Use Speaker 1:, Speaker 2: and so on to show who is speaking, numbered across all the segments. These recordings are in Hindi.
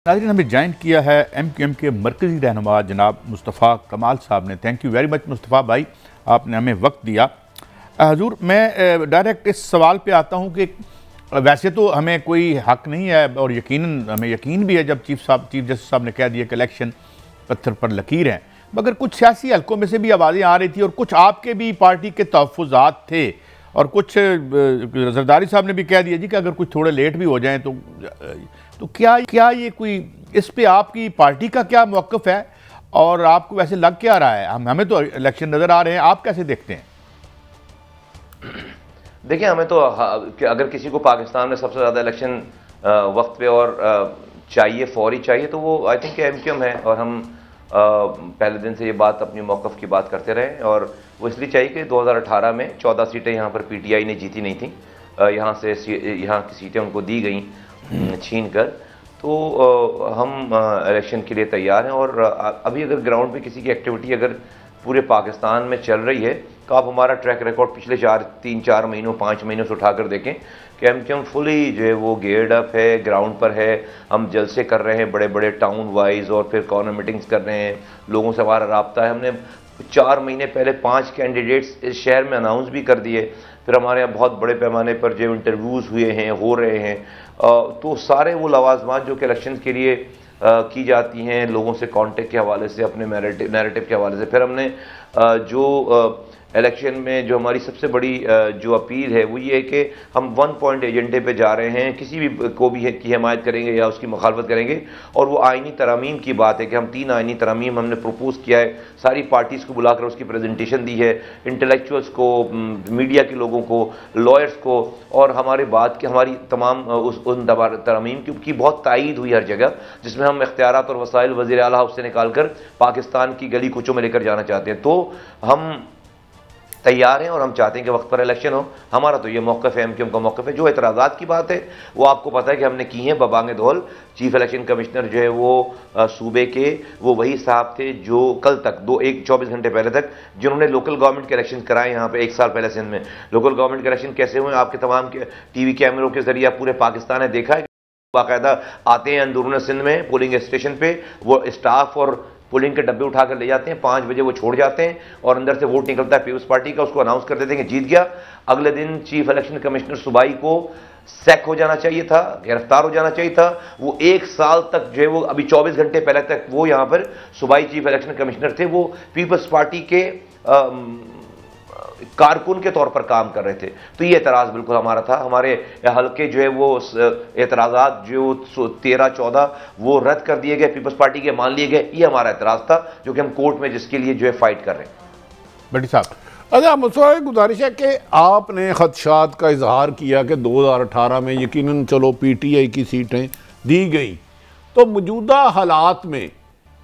Speaker 1: नाज़रीन, हमें ज्वाइन किया है MQM के मरकज़ी रहनुमा जनाब मुस्तफ़ा कमाल साहब ने। Thank you very much Mustafa भाई, आपने हमें वक्त दिया। हजूर, मैं डायरेक्ट इस सवाल पे आता हूँ कि वैसे तो हमें कोई हक नहीं है और यकीनन हमें यकीन भी है जब चीफ जस्टिस साहब ने कह दिया कि इलेक्शन पत्थर पर लकीर हैं, मगर कुछ सियासी हलकों में से भी आवाज़ें आ रही थी और कुछ आपके भी पार्टी के तहफ़्फ़ुज़ात थे और कुछ जरदारी साहब ने भी कह दिया जी कि अगर कुछ थोड़े लेट भी हो जाएं तो क्या ये कोई इस पे आपकी पार्टी का क्या मौक़िफ़ है और आपको वैसे लग क्या रहा है? हमें तो इलेक्शन नज़र आ रहे हैं, आप कैसे देखते हैं?
Speaker 2: देखिए, हमें तो अगर किसी को पाकिस्तान में सबसे ज़्यादा इलेक्शन वक्त पे और चाहिए, फौरी चाहिए, तो वो आई थिंक MQM है। और हम पहले दिन से ये बात, अपनी मौक़िफ़ की बात करते रहे और वो इसलिए चाहिए कि 2018 में 14 सीटें यहाँ पर PTI ने जीती नहीं थी, यहाँ की सीटें उनको दी गई छीन कर। तो हम इलेक्शन के लिए तैयार हैं। और अभी अगर ग्राउंड पे किसी की एक्टिविटी अगर पूरे पाकिस्तान में चल रही है तो आप हमारा ट्रैक रिकॉर्ड पिछले 3-4 महीनों 5 महीनों से उठाकर देखें कि MQM फुली जो है वो गेयर्ड अप है, ग्राउंड पर है। हम जलसे कर रहे हैं बड़े बड़े टाउन वाइज और फिर कॉर्नर मीटिंग्स कर रहे हैं, लोगों से हमारा राब्ता है। हमने 4 महीने पहले 5 कैंडिडेट्स इस शहर में अनाउंस भी कर दिए। फिर हमारे यहाँ बहुत बड़े पैमाने पर जो इंटरव्यूज़ हुए हैं, हो रहे हैं। तो सारे वो लवाजमात जो कि इलेक्शन के लिए की जाती हैं, लोगों से कॉन्टेक्ट के हवाले से, अपने नैरेटिव के हवाले से। फिर हमने जो इलेक्शन में जो हमारी सबसे बड़ी जो अपील है वो ये है कि हम 1 पॉइंट एजेंडे पे जा रहे हैं, किसी भी को भी की हिमायत करेंगे या उसकी मुखालफत करेंगे। और वो आइनी तरमीम की बात है कि हम 3 आइनी तरमीम हमने प्रपोज किया है, सारी पार्टीज़ को बुलाकर उसकी प्रेजेंटेशन दी है, इंटेलेक्चुअल्स को, मीडिया के लोगों को, लॉयर्स को। और हमारी तमाम उन तरमीम की बहुत तायीद हुई हर जगह, जिसमें हम इख्तियारात और वसाइल वज़ीर आला हाउस से निकाल कर पाकिस्तान की गली कूचों में लेकर जाना चाहते हैं। तो हम तैयार हैं और हम चाहते हैं कि वक्त पर इलेक्शन हो। हमारा तो ये मौक़िफ़ है, MQM का मौक़िफ़ है। जो एतराज़ात की बात है वो आपको पता है कि हमने की है बबांग दौल। चीफ इलेक्शन कमिश्नर जो है वो सूबे के वो वही साहब थे जो कल तक 24 घंटे पहले तक जिन्होंने लोकल गवर्नमेंट के इलेक्शन कराए यहाँ पे 1 साल पहले सिंध में। लोकल गवर्नमेंट के इलेक्शन कैसे हुए आपके तमाम TV कैमरों के जरिए पूरे पाकिस्तान ने देखा है। बाकायदा आते हैं अंदरून सिंध में पोलिंग स्टेशन पे, वो स्टाफ और पोलिंग के डब्बे उठाकर ले जाते हैं, 5 बजे वो छोड़ जाते हैं और अंदर से वोट निकलता है पीपल्स पार्टी का, उसको अनाउंस कर देते हैं कि जीत गया। अगले दिन चीफ इलेक्शन कमिश्नर सूबाई को सैक हो जाना चाहिए था, गिरफ्तार हो जाना चाहिए था। वो 1 साल तक जो है वो अभी 24 घंटे पहले तक वो यहाँ पर सूबाई चीफ इलेक्शन कमिश्नर थे, वो पीपल्स पार्टी के कारकुन के तौर पर काम कर रहे थे। तो ये एतराज़ बिल्कुल हमारा था। हमारे हल्के जो है वो एतराज़ात जो 13-14 वो रद्द कर दिए गए, पीपल्स पार्टी के मान लिए गए। ये हमारा एतराज़ था जो कि हम कोर्ट में जिसके लिए जो है फाइट कर रहे हैं।
Speaker 1: बड़ी साहब,
Speaker 3: अच्छा, मुझसे गुजारिश है कि आपने खदशात का इजहार किया कि 2018 में यकीनन चलो PTI की सीटें दी गई, तो मौजूदा हालात में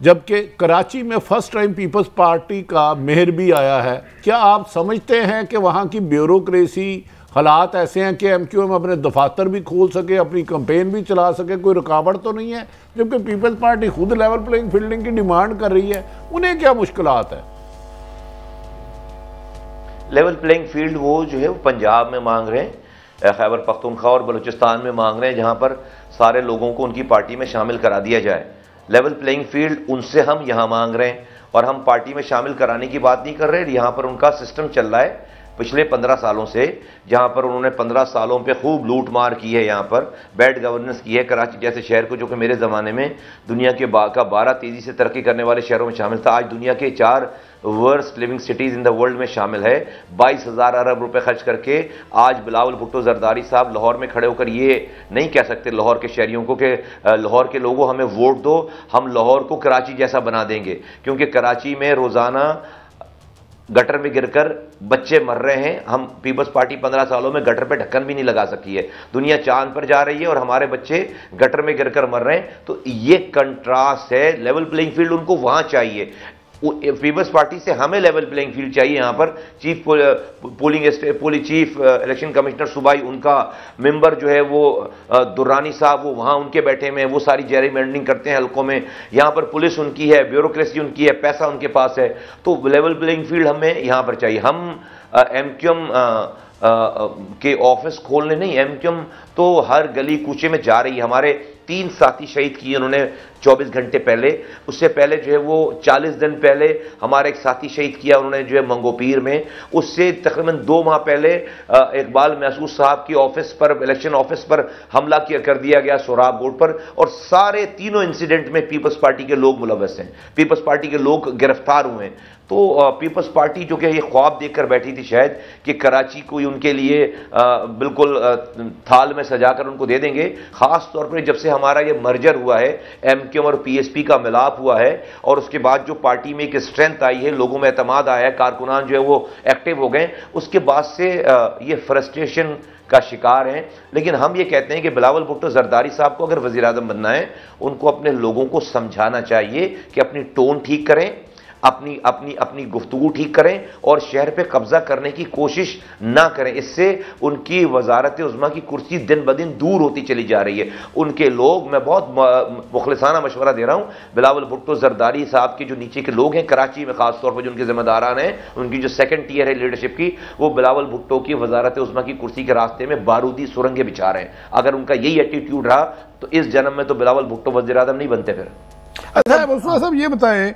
Speaker 3: जबकि कराची में फर्स्ट टाइम पीपल्स पार्टी का मेयर भी आया है, क्या आप समझते हैं कि वहाँ की ब्यूरोक्रेसी हालात ऐसे हैं कि MQM अपने दफातर भी खोल सके, अपनी कंपेन भी चला सके? कोई रुकावट तो नहीं है? जबकि पीपल्स पार्टी खुद लेवल प्लेइंग फील्डिंग की डिमांड कर रही है, उन्हें क्या मुश्किलात है?
Speaker 2: लेवल प्लेइंग फील्ड वो जो है वो पंजाब में मांग रहे हैं, खैबर पख्तूनख्वा और बलूचिस्तान में मांग रहे हैं, जहाँ पर सारे लोगों को उनकी पार्टी में शामिल करा दिया जाए। लेवल प्लेइंग फील्ड उनसे हम यहाँ मांग रहे हैं और हम पार्टी में शामिल कराने की बात नहीं कर रहे। यहाँ पर उनका सिस्टम चल रहा है पिछले 15 सालों से, जहाँ पर उन्होंने 15 सालों पे खूब लूट मार की है, यहाँ पर बैड गवर्नेंस की है। कराची जैसे शहर को, जो कि मेरे ज़माने में दुनिया के 12 तेज़ी से तरक्की करने वाले शहरों में शामिल था, आज दुनिया के 4 worst living cities in the world में शामिल है। 22,000 अरब रुपए खर्च करके आज बिलावल भुट्टो जरदारी साहब लाहौर में खड़े होकर ये नहीं कह सकते लाहौर के शहरियों को कि लाहौर के लोगों हमें वोट दो, हम लाहौर को कराची जैसा बना देंगे। क्योंकि कराची में रोज़ाना गटर में गिरकर बच्चे मर रहे हैं। हम पीपल्स पार्टी 15 सालों में गटर पे ढक्कन भी नहीं लगा सकी है। दुनिया चांद पर जा रही है और हमारे बच्चे गटर में गिरकर मर रहे हैं। तो ये कंट्रास्ट है। लेवल प्लेइंग फील्ड उनको वहां चाहिए, पीपल्स पार्टी से हमें लेवल प्लेइंग फील्ड चाहिए। यहाँ पर चीफ इलेक्शन कमिश्नर सूबाई, उनका मेंबर जो है वो दुर्रानी साहब, वो वहाँ उनके बैठे में, वो सारी जेरीमैंडरिंग करते हैं हल्कों में। यहाँ पर पुलिस उनकी है, ब्यूरोक्रेसी उनकी है, पैसा उनके पास है। तो लेवल प्लेइंग फील्ड हमें यहाँ पर चाहिए। हम MQM के ऑफिस खोलने नहीं, MQM तो हर गली कूचे में जा रही है। हमारे 3 साथी शहीद किए उन्होंने 24 घंटे पहले। उससे पहले जो है वो 40 दिन पहले हमारा एक साथी शहीद किया उन्होंने जो है मंगोपीर में। उससे तकरीबन 2 माह पहले इकबाल महसूद साहब की ऑफिस पर, इलेक्शन ऑफिस पर हमला कर दिया गया सोराब बोर्ड पर। और सारे तीनों इंसिडेंट में पीपल्स पार्टी के लोग मुलव्वस हैं, पीपल्स पार्टी के लोग गिरफ्तार हुए हैं। तो पीपल्स पार्टी जो कि ये ख्वाब देखकर बैठी थी शायद कि कराची को उनके लिए बिल्कुल थाल में सजाकर उनको दे देंगे, खास तौर पर जब से हमारा ये मर्जर हुआ है, एमक्यूएम और पीएसपी का मिलाप हुआ है और उसके बाद जो पार्टी में एक स्ट्रेंथ आई है, लोगों में एतमाद आया है, कारकुनान जो है वो एक्टिव हो गए, उसके बाद से ये फ्रस्ट्रेशन का शिकार हैं। लेकिन हम ये कहते हैं कि बिलावल भुट्टो जरदारी साहब को अगर वज़ीर आज़म बनना है, उनको अपने लोगों को समझाना चाहिए कि अपनी टोन ठीक करें, अपनी गुफ्तगू ठीक करें और शहर पे कब्जा करने की कोशिश ना करें। इससे उनकी वजारत उज़्मा की कुर्सी दिन ब दिन दूर होती चली जा रही है। उनके लोग, मैं बहुत मुखलिसाना मशवरा दे रहा हूं, बिलावल भुट्टो जरदारी साहब के जो नीचे के लोग हैं कराची में, खासतौर पर जो उनके जिम्मेदारान हैं, उनकी जो सेकंड टीयर है लीडरशिप की, वो बिलावल भुट्टो की वजारत उज़्मा की कुर्सी के रास्ते में बारूदी सुरंगें बिछा रहे हैं। अगर उनका यही एटीट्यूड रहा तो इस जन्म में तो बिलावल भुट्टो वज़ीर आज़म नहीं बनते। फिर
Speaker 3: अच्छा मुस्तफा साहब ये बताएं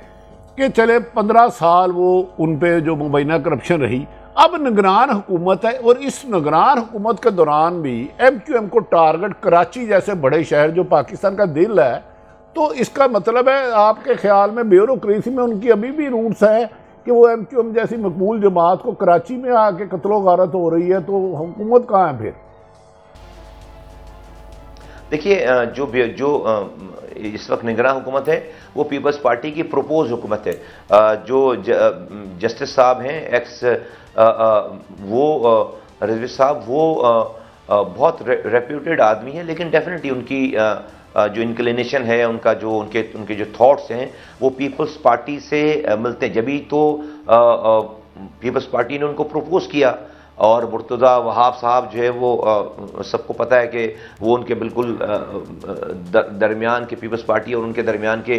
Speaker 3: कि चले 15 साल वो उन पे जो मुबैना करप्शन रही, अब निगरान हुकूमत है और इस निगरान हुकूमत के दौरान भी एमक्यूएम को टारगेट कराची जैसे बड़े शहर जो पाकिस्तान का दिल है, तो इसका मतलब है आपके ख्याल में ब्यूरोक्रेसी में उनकी अभी भी रूट्स है कि वो एमक्यूएम जैसी मकबूल जमात को कराची में आके कत्लो गारत हो रही है, तो हुकूमत कहाँ है फिर?
Speaker 2: देखिए, जो इस वक्त निगरान हुकूमत है वो पीपल्स पार्टी की प्रपोज हुकूमत है। जो जस्टिस साहब हैं एक्स, वो रिजवी साहब, वो बहुत रेप्यूटेड आदमी है, लेकिन डेफिनेटली उनकी जो इंक्लिनेशन है, उनका जो उनके जो थॉट्स हैं वो पीपल्स पार्टी से मिलते हैं। जभी तो पीपल्स पार्टी ने उनको प्रपोज किया और मुर्तज़ा वहाब साहब जो है वो सबको पता है कि वो उनके बिल्कुल दरमियान के, पीपल्स पार्टी और उनके दरमियान के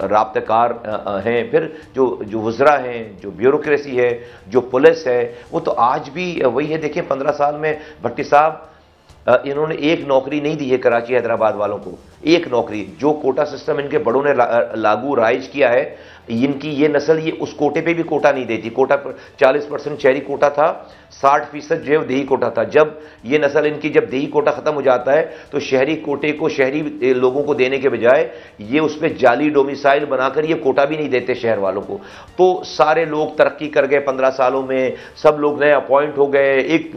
Speaker 2: राब्तेकार हैं। फिर जो वज़रा हैं, जो ब्यूरोक्रेसी है, जो पुलिस है, वो तो आज भी वही है। देखिए 15 साल में भट्टी साहब इन्होंने एक नौकरी नहीं दी है कराची हैदराबाद वालों को, एक नौकरी। जो कोटा सिस्टम इनके बड़ों ने लागू राइज किया है, इनकी ये नस्ल ये उस कोटे पे भी कोटा नहीं देती। कोटा पर 40% शहरी कोटा था, 60% जो है वो देही कोटा था। जब ये नस्ल इनकी, जब देही कोटा खत्म हो जाता है तो शहरी कोटे को शहरी लोगों को देने के बजाय ये उस पर जाली डोमिसाइल बनाकर ये कोटा भी नहीं देते शहर वालों को। तो सारे लोग तरक्की कर गए 15 सालों में, सब लोग नए अपॉइंट हो गए, एक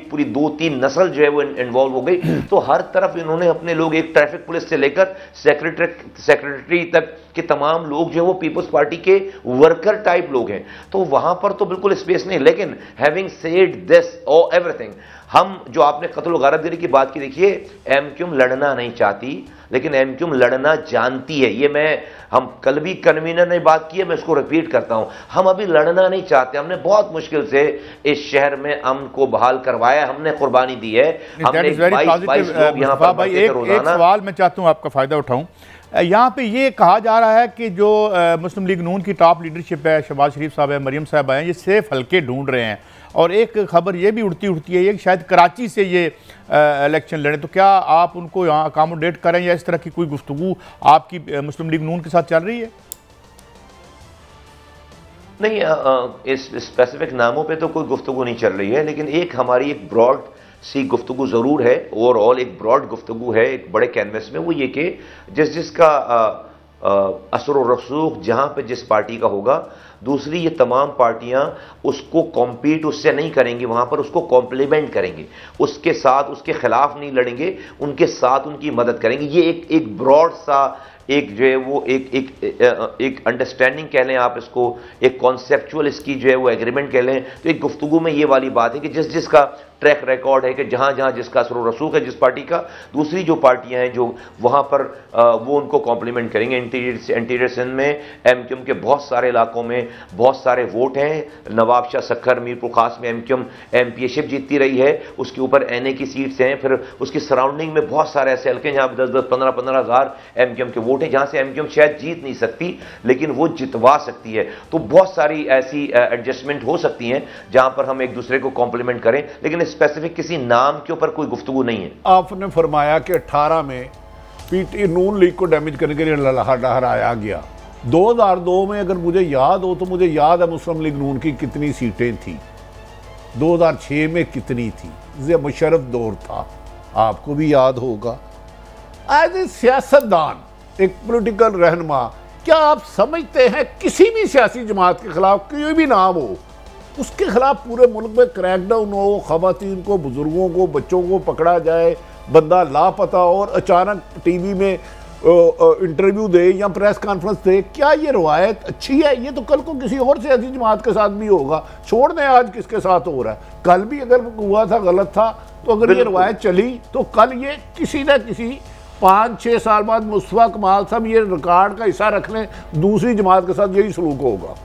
Speaker 2: पूरी 2-3 नस्ल जो है वो इन्वॉल्व हो गई। तो हर तरफ इन्होंने अपने लोग, एक ट्रैफिक पुलिस से लेकर सेक्रेटरी तक के तमाम लोग जो है वो पीपल्स पार्टी के वर्कर टाइप लोग हैं। तो वहां पर तो बिल्कुल स्पेस नहीं। लेकिन हैविंग सेड दिस और एवरीथिंग, हम जो आपने कत्ल गारतगिरी की बात की, देखिए एमक्यूएम लड़ना नहीं चाहती, लेकिन एमक्यूएम लड़ना जानती है। ये हम कल भी कन्वीनर ने बात की है, मैं इसको रिपीट करता हूं, हम अभी लड़ना नहीं चाहते। हमने बहुत मुश्किल से इस शहर में अमन को बहाल करवाया, हमने कुर्बानी दी है। हमने 22 लोग यहाँ पर
Speaker 1: एक सवाल मैं चाहता हूं आपका फायदा उठाऊं। यहाँ पे ये कहा जा रहा है कि जो मुस्लिम लीग नून की टॉप लीडरशिप है, शहबाज शरीफ साहब है, मरियम साहब हैं, ये सेफ हल्के ढूंढ रहे हैं। और एक खबर ये भी उड़ती है कि शायद कराची से ये इलेक्शन लड़े। तो क्या आप उनको यहाँ अकोमोडेट करें या इस तरह की कोई गुफ्तगू आपकी मुस्लिम लीग नून के साथ चल रही है?
Speaker 2: नहीं, इस स्पेसिफिक नामों पे तो कोई गुफ्तगू नहीं चल रही है, लेकिन एक हमारी एक ब्रॉड सी गुफ्तगू ज़रूर है। ओवरऑल एक ब्रॉड गुफ्तगू है एक बड़े कैनवस में, वो ये कि जिसका असर व रसूख जहाँ पे जिस पार्टी का होगा, दूसरी ये तमाम पार्टियां उसको कॉम्पीट उससे नहीं करेंगी, वहां पर उसको कॉम्प्लीमेंट करेंगे, उसके साथ उसके खिलाफ नहीं लड़ेंगे, उनके साथ उनकी मदद करेंगे। ये एक ब्रॉड सा एक जो है वो एक अंडरस्टैंडिंग कह लें आप इसको, एक कॉन्सेप्चुअल इसकी जो है वो एग्रीमेंट कह लें। तो एक गुफ्तगू में ये वाली बात है कि जिसका ट्रैक रिकॉर्ड है कि जहां जहां जिसका असर रसूख है जिस पार्टी का, दूसरी जो पार्टियां हैं जो वहां पर वो उनको कॉम्प्लीमेंट करेंगे। इंटीरियर सिंध में एमक्यूएम के बहुत सारे इलाकों में बहुत सारे वोट हैं। नवाब शाह सक्खर मीरपुर खास में एमक्यूएम एमपीएशिप जीतती रही है, उसके ऊपर एनए की सीट्स हैं, फिर उसकी सराउंडिंग में बहुत सारे ऐसे हल्के जहां 10-10, 15-15 हज़ार एमक्यूएम के वोट हैं, जहां से एमक्यूएम शायद जीत नहीं सकती लेकिन वो जितवा सकती है। तो बहुत सारी ऐसी एडजस्टमेंट हो सकती हैं जहां पर हम एक दूसरे को कॉम्प्लीमेंट करें, लेकिन स्पेसिफिक किसी नाम के ऊपर कोई गुफ्तगू नहीं है।
Speaker 3: आपने फरमाया कि 18 में पीटी नून लीग को डैमेज करने के लिए लहराया गया। 2002 में अगर मुझे याद हो तो मुझे याद है मुस्लिम लीग नून की कितनी सीटें थी, 2006 में कितनी थी, ये मुशर्रफ दौर था, आपको भी याद होगा। एज ए सियासतदान, एक पॉलिटिकल रहनुमा, क्या आप समझते हैं किसी भी सियासी जमात के खिलाफ कोई भी नाम हो, उसके खिलाफ पूरे मुल्क में क्रैकडाउन हो, खवातीन को, बुजुर्गों को, बच्चों को पकड़ा जाए, बंदा लापता और अचानक टीवी में इंटरव्यू दे या प्रेस कॉन्फ्रेंस दे, क्या ये रवायत अच्छी है? ये तो कल को किसी और सियासी जमात के साथ भी होगा, छोड़ दें आज किसके साथ हो रहा है, कल भी अगर हुआ था गलत था, तो अगर ये रवायत चली तो कल ये किसी न किसी 5-6 साल बाद मुस्तफा कमाल साहब ये रिकॉर्ड का हिस्सा रख लें, दूसरी जमात के साथ यही सलूक होगा।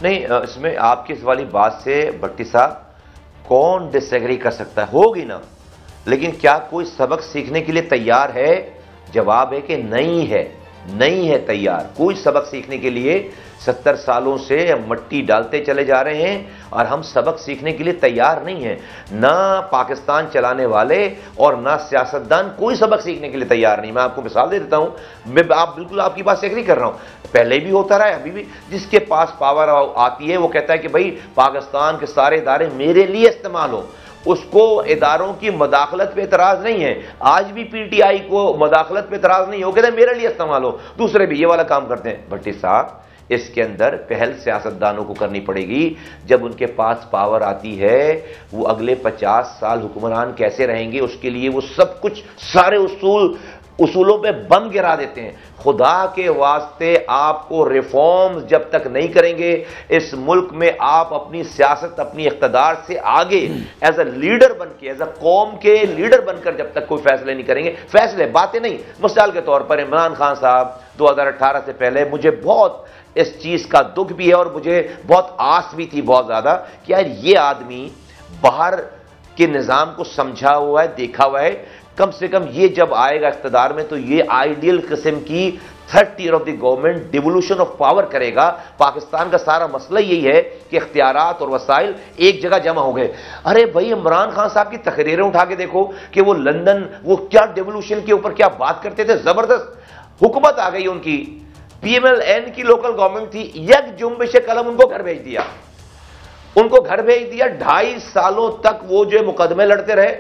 Speaker 2: नहीं, इसमें आपकी इस वाली बात से भट्टी साहब कौन डिसएग्री कर सकता है? होगी ना, लेकिन क्या कोई सबक सीखने के लिए तैयार है? जवाब है कि नहीं है, नहीं है तैयार कोई सबक सीखने के लिए। 70 सालों से मट्टी डालते चले जा रहे हैं और हम सबक सीखने के लिए तैयार नहीं हैं। ना पाकिस्तान चलाने वाले और ना सियासतदान कोई सबक सीखने के लिए तैयार नहीं। मैं आपको मिसाल दे देता हूं, मैं बिल्कुल आपकी बात से एग्री कर रहा हूं, पहले भी होता रहा है, अभी भी जिसके पास पावर आती है वो कहता है कि भाई पाकिस्तान के सारे इदारे मेरे लिए इस्तेमाल हो, उसको इदारों की मदाखलत पे एतराज नहीं है। आज भी पीटीआई को मदाखलत पे एतराज नहीं हो, कहते हैं मेरे लिए इस्तेमाल हो, दूसरे भी ये वाला काम करते हैं। भट्टी साहब, इसके अंदर पहल सियासतदानों को करनी पड़ेगी। जब उनके पास पावर आती है, वो अगले 50 साल हुक्मरान कैसे रहेंगे, उसके लिए वो सब कुछ सारे उसूलों पे बम गिरा देते हैं। खुदा के वास्ते आपको रिफॉर्म्स जब तक नहीं करेंगे इस मुल्क में, आप अपनी सियासत, अपनी इख्तदार से आगे एज अ लीडर बनके, एज अ कौम के लीडर बनकर जब तक कोई फैसले नहीं करेंगे, फैसले बातें नहीं। मिसाल के तौर पर इमरान खान साहब 2018 से पहले, मुझे बहुत इस चीज का दुख भी है और मुझे बहुत आस भी थी बहुत ज्यादा कि यार ये आदमी बाहर के निजाम को समझा हुआ है, देखा हुआ है, कम से कम ये जब आएगा इख्तिदार में तो ये आइडियल किस्म की third tier of the government devolution of power करेगा। पाकिस्तान का सारा मसला यही है कि इख्तियारात और वसाइल एक जगह जमा हो गए। अरे भाई, इमरान खान साहब की तकरीरें उठा के देखो कि वो लंदन, वो क्या डिवोल्यूशन के ऊपर क्या बात करते थे, जबरदस्त हुकूमत आ गई उनकी, पीएमएलएन की लोकल गवर्नमेंट थी, यक जुम्बिश कलम उनको घर भेज दिया, उनको घर भेज दिया। 2.5 सालों तक वो जो है मुकदमे लड़ते रहे।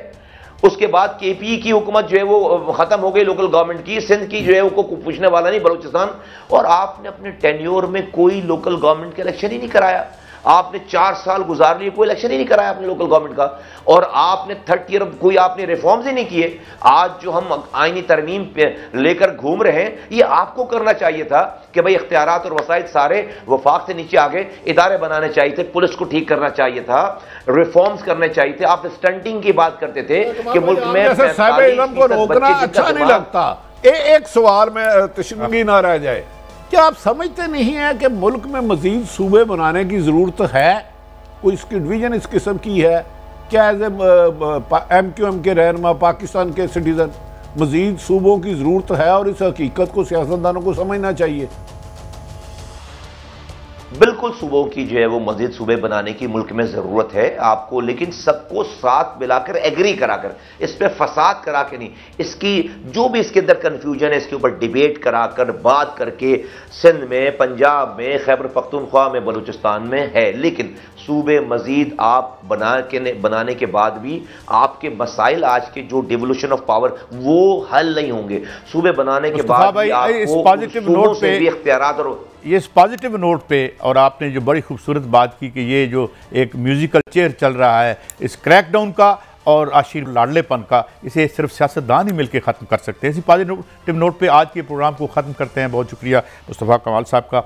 Speaker 2: उसके बाद केपी की हुकूमत जो है वो खत्म हो गई, लोकल गवर्नमेंट की, सिंध की जो है वो पूछने वाला नहीं, बलूचिस्तान। और आपने अपने टेन्योर में कोई लोकल गवर्नमेंट का इलेक्शन ही नहीं कराया। आपने 4 साल गुजार लिए, कोई इलेक्शन ही नहीं कराया अपने लोकल गवर्नमेंट का, और आपने थर्ड ईयर कोई आपने रिफॉर्म्स ही नहीं किए। आज जो हम आईनी तरमीम पे लेकर घूम रहे हैं, ये आपको करना चाहिए था कि भाई इख्तियारात और वसाइल सारे वफाक से नीचे आ गए, इदारे बनाने चाहिए थे, पुलिस को ठीक करना चाहिए था, रिफॉर्म्स करने चाहिए थे। आप स्टंटिंग की बात करते थे कि मुल्क में
Speaker 3: साहिब इल्म को रोकना अच्छा नहीं लगता। एक सवाल में तशन्नुगी ना रह जाए, क्या आप समझते नहीं है कि मुल्क में मजीद सूबे बनाने की जरूरत है? कोई इसकी डिवीजन इस किस्म की है क्या? एज एमक्यूएम के रहनुमा, पाकिस्तान के सिटीजन, मजीद सूबों की जरूरत है और इस हकीकत को सियासतदानों को समझना चाहिए।
Speaker 2: बिल्कुल सूबों की जो है वो मजीद सूबे बनाने की मुल्क में जरूरत है आपको, लेकिन सबको साथ मिलाकर एग्री कराकर, इस पे फसाद करा के नहीं। इसकी जो भी इसके अंदर कंफ्यूजन है, इसके ऊपर डिबेट कराकर, बात करके, सिंध में, पंजाब में, खैबर पख्तूनख्वा में, बलूचिस्तान में है, लेकिन सूबे मजीद आप बनाने के बाद भी आपके मसाइल, आज के जो डिवोल्यूशन ऑफ पावर, वो हल नहीं होंगे। सूबे बनाने के बाद भी आपको सूबों से भी इख्तियारात और
Speaker 1: ये इस पॉजिटिव नोट पे, और आपने जो बड़ी खूबसूरत बात की कि ये जो एक म्यूजिकल चेयर चल रहा है इस क्रैकडाउन का और आशीर लाडलेपन का, इसे सिर्फ सियासतदान ही मिलकर ख़त्म कर सकते हैं। इसी पॉजिटिव नोट पे आज के प्रोग्राम को ख़त्म करते हैं। बहुत शुक्रिया मुस्तफ़ा कमाल साहब का।